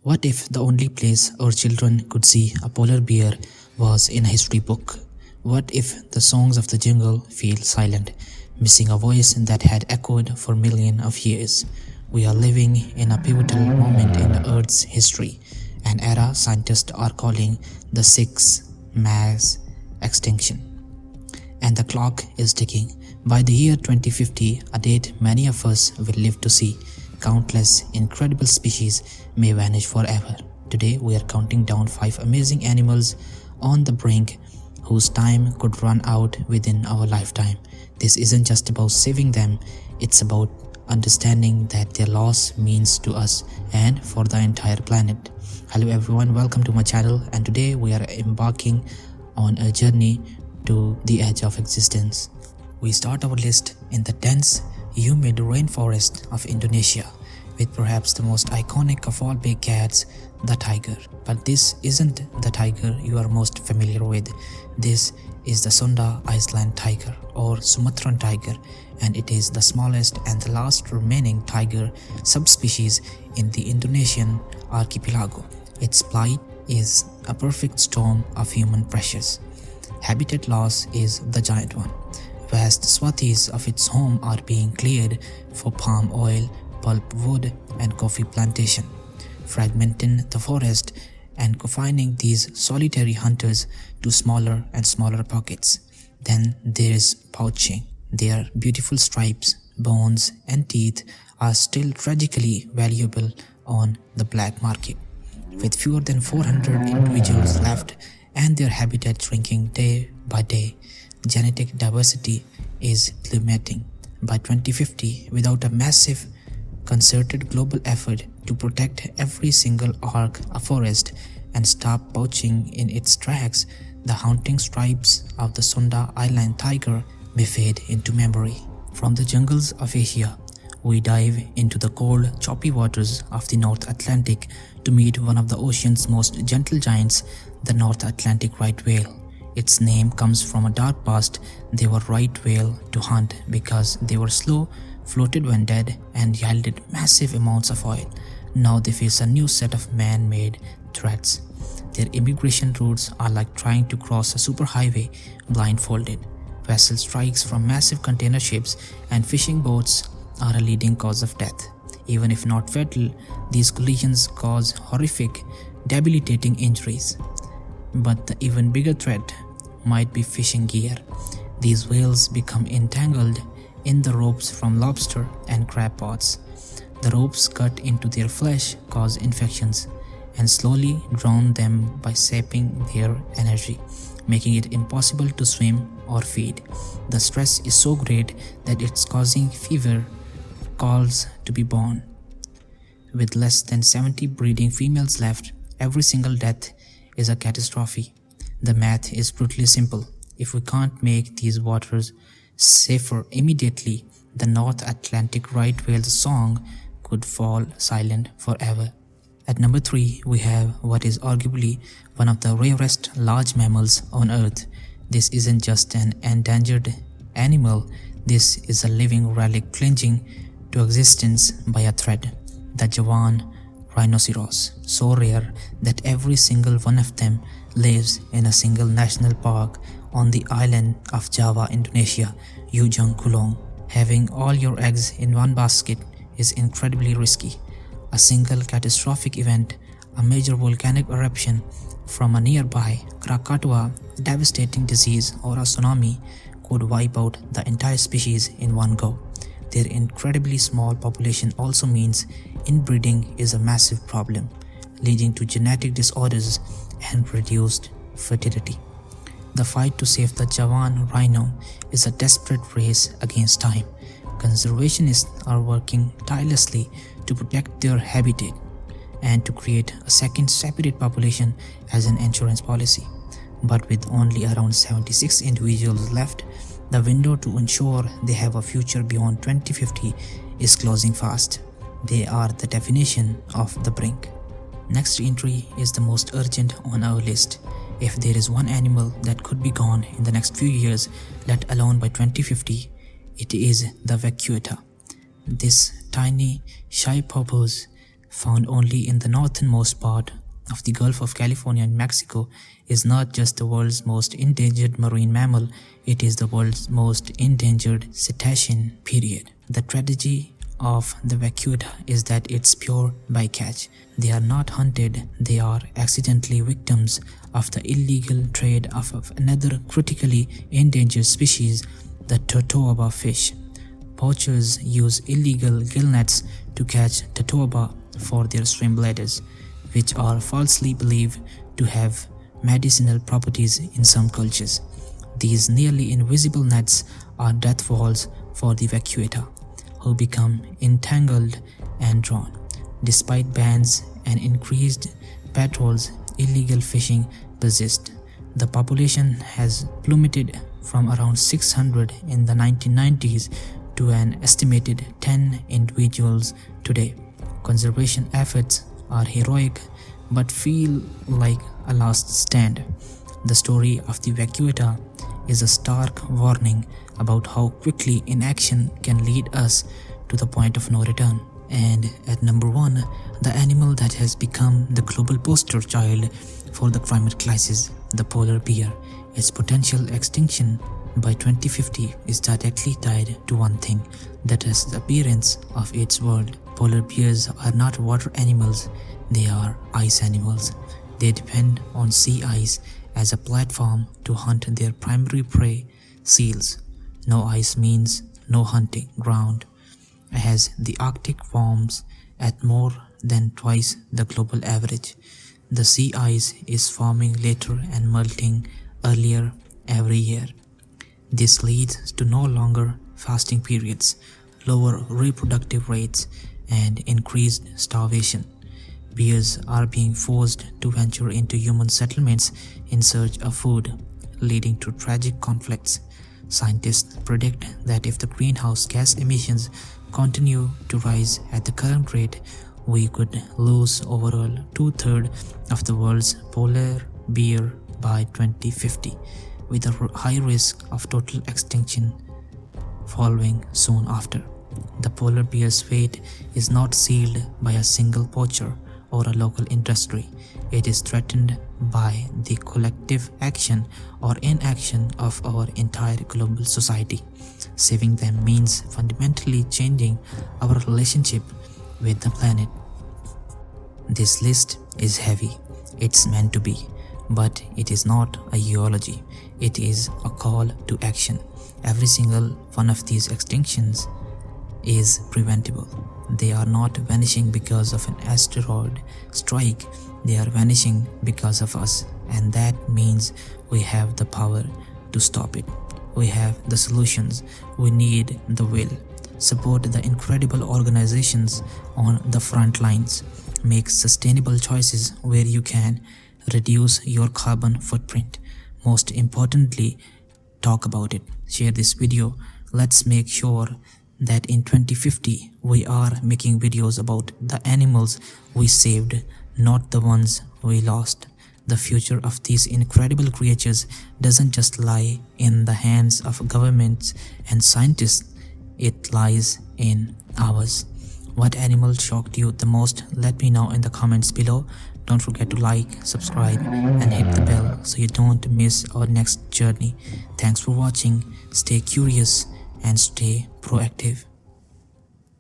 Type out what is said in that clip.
What if the only place our children could see a polar bear was in a history book? What if the songs of the jungle feel silent, missing a voice that had echoed for millions of years? We are living in a pivotal moment in the Earth's history, an era scientists are calling the sixth mass extinction. And the clock is ticking. By the year 2050, a date many of us will live to see, countless incredible species may vanish forever. Today we are counting down 5 amazing animals on the brink whose time could run out within our lifetime. This isn't just about saving them, it's about understanding that their loss means to us and for the entire planet. Hello everyone, welcome to my channel, and today we are embarking on a journey to the edge of existence. We start our list in the dense, humid rainforest of Indonesia with perhaps the most iconic of all big cats, the tiger. But this isn't the tiger you are most familiar with. This is the Sunda Island tiger or Sumatran tiger, and it is the smallest and the last remaining tiger subspecies in the Indonesian archipelago. Its plight is a perfect storm of human pressures. Habitat loss is the giant one. Vast swathes of its home are being cleared for palm oil, pulp wood and coffee plantation, fragmenting the forest and confining these solitary hunters to smaller and smaller pockets. Then there is poaching. Their beautiful stripes, bones and teeth are still tragically valuable on the black market. With fewer than 400 individuals left and their habitat shrinking day by day, genetic diversity is plummeting. By 2050, without a massive, concerted global effort to protect every single arc of forest and stop poaching in its tracks, the haunting stripes of the Sunda Island tiger may fade into memory. From the jungles of Asia, we dive into the cold, choppy waters of the North Atlantic to meet one of the ocean's most gentle giants, the North Atlantic right whale. Its name comes from a dark past. They were right whale to hunt because they were slow, floated when dead, and yielded massive amounts of oil. Now they face a new set of man-made threats. Their immigration routes are like trying to cross a superhighway blindfolded. Vessel strikes from massive container ships and fishing boats are a leading cause of death. Even if not fatal, these collisions cause horrific, debilitating injuries. But the even bigger threat might be fishing gear. These whales become entangled in the ropes from lobster and crab pots. The ropes cut into their flesh cause infections and slowly drown them by sapping their energy, making it impossible to swim or feed. The stress is so great that it's causing fever calls to be born. With less than 70 breeding females left, every single death is a catastrophe. The math is brutally simple. If we can't make these waters safer immediately, the North Atlantic right whale's song could fall silent forever. At number 3, we have what is arguably one of the rarest large mammals on Earth. This isn't just an endangered animal, this is a living relic clinging to existence by a thread. The Javan Rhinoceros, so rare that every single one of them lives in a single national park on the island of Java, Indonesia, Ujung Kulon. Having all your eggs in one basket is incredibly risky. A single catastrophic event, a major volcanic eruption from a nearby Krakatoa, devastating disease or a tsunami could wipe out the entire species in one go. Their incredibly small population also means inbreeding is a massive problem, leading to genetic disorders and reduced fertility. The fight to save the Javan rhino is a desperate race against time. Conservationists are working tirelessly to protect their habitat and to create a second separate population as an insurance policy. But with only around 76 individuals left, the window to ensure they have a future beyond 2050 is closing fast. They are the definition of the brink. Next entry is the most urgent on our list. If there is one animal that could be gone in the next few years, let alone by 2050, it is the vaquita. This tiny, shy porpoise found only in the northernmost part of the Gulf of California and Mexico, is not just the world's most endangered marine mammal, it is the world's most endangered cetacean, period. The tragedy of the vaquita is that it's pure bycatch. They are not hunted, they are accidentally victims of the illegal trade of another critically endangered species, the totoaba fish. Poachers use illegal gill nets to catch totoaba for their swim bladders, which are falsely believed to have medicinal properties in some cultures. These nearly invisible nets are death walls for the vaquita, who become entangled and drawn. Despite bans and increased patrols, illegal fishing persists. The population has plummeted from around 600 in the 1990s to an estimated 10 individuals today. Conservation efforts are heroic but feel like a last stand. The story of the vaquita is a stark warning about how quickly inaction can lead us to the point of no return. And at number 1, the animal that has become the global poster child for the climate crisis, the polar bear. Its potential extinction by 2050 is directly tied to one thing, that is the appearance of its world. Polar bears are not water animals, they are ice animals. They depend on sea ice as a platform to hunt their primary prey, seals. No ice means no hunting ground, as the Arctic warms at more than twice the global average. The sea ice is forming later and melting earlier every year. This leads to no longer fasting periods, lower reproductive rates, and increased starvation. Bears are being forced to venture into human settlements in search of food, leading to tragic conflicts. Scientists predict that if the greenhouse gas emissions continue to rise at the current rate, we could lose overall 2/3 of the world's polar bear by 2050, with a high risk of total extinction following soon after. The polar bear's fate is not sealed by a single poacher or a local industry. It is threatened by the collective action or inaction of our entire global society. Saving them means fundamentally changing our relationship with the planet. This list is heavy, it's meant to be, but it is not a eulogy, it is a call to action. Every single one of these extinctions is preventable. They are not vanishing because of an asteroid strike, they are vanishing because of us, and that means we have the power to stop it. We have the solutions, we need the will. Support the incredible organizations on the front lines. Make sustainable choices where you can. Reduce your carbon footprint. Most importantly, talk about it. Share this video. Let's make sure that in 2050 we are making videos about the animals we saved, not the ones we lost. The future of these incredible creatures doesn't just lie in the hands of governments and scientists, it lies in ours. What animal shocked you the most? Let me know in the comments below. Don't forget to like, subscribe, and hit the bell so you don't miss our next journey. Thanks for watching. Stay curious and stay proactive.